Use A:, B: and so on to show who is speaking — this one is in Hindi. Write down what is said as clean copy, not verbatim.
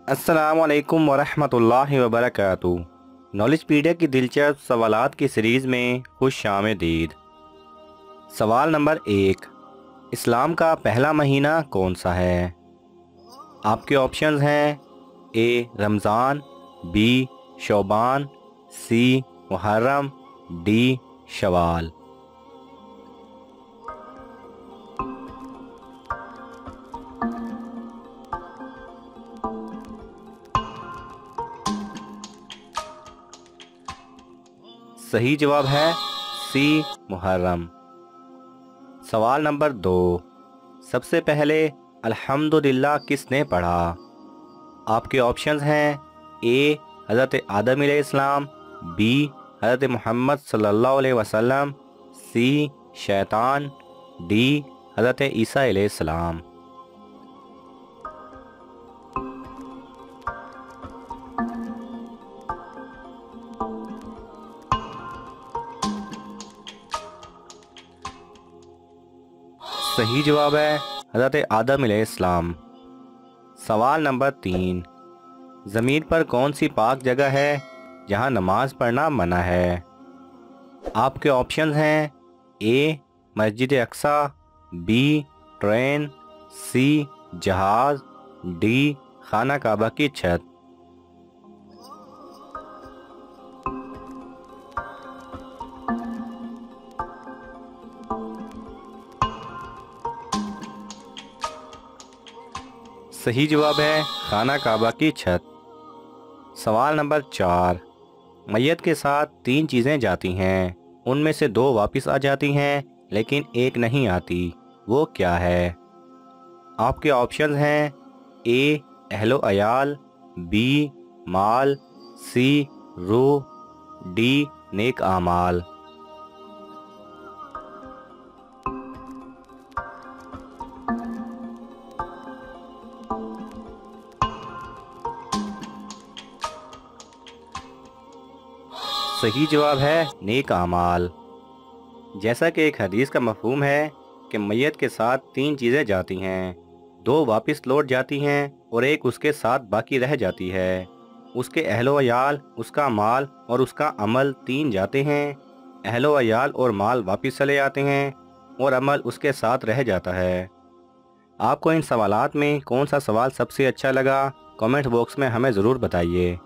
A: अस्सलामुअलैकुम वरहमतुल्लाहि वबरकातुहू। नॉलेजपीडिया की दिलचस्प सवालात की सीरीज़ में खुश आमदीद। सवाल नंबर 1, इस्लाम का पहला महीना कौन सा है? आपके ऑप्शंस हैं ए रमज़ान, बी शौबान, सी मुहर्रम, डी शवाल। सही जवाब है सी मुहर्रम। सवाल नंबर 2, सबसे पहले अल्हम्दुलिल्लाह किसने पढ़ा? आपके ऑप्शंस हैं ए हज़रत आदम अलैहिस्सलाम, बी हज़रत मोहम्मद सल्लल्लाहु अलैहि वसल्लम, सी शैतान, डी हज़रत ईसा अलैहिस्सलाम। सही जवाब है हज़रत आदम अलैहिस्सलाम। सवाल नंबर 3, ज़मीन पर कौन सी पाक जगह है जहां नमाज पढ़ना मना है? आपके ऑप्शंस हैं ए मस्जिद अक्सा, बी ट्रेन, सी जहाज़, डी खाना काबा की छत। सही जवाब है खाना काबा की छत। सवाल नंबर 4, मैयत के साथ 3 चीज़ें जाती हैं, उनमें से 2 वापस आ जाती हैं लेकिन एक नहीं आती, वो क्या है? आपके ऑप्शंस हैं ए अहलो अयाल, बी माल, सी रूह, डी नेक आमाल। सही जवाब है नेक आमाल। जैसा कि एक हदीस का मफहूम है कि मैयत के साथ 3 चीज़ें जाती हैं, 2 वापस लौट जाती हैं और एक उसके साथ बाकी रह जाती है। उसके अहलो अयाल, उसका माल और उसका अमल 3 जाते हैं। अहलो अयाल और माल वापस चले आते हैं और अमल उसके साथ रह जाता है। आपको इन सवालात में कौन सा सवाल सबसे अच्छा लगा? कमेंट बॉक्स में हमें ज़रूर बताइए।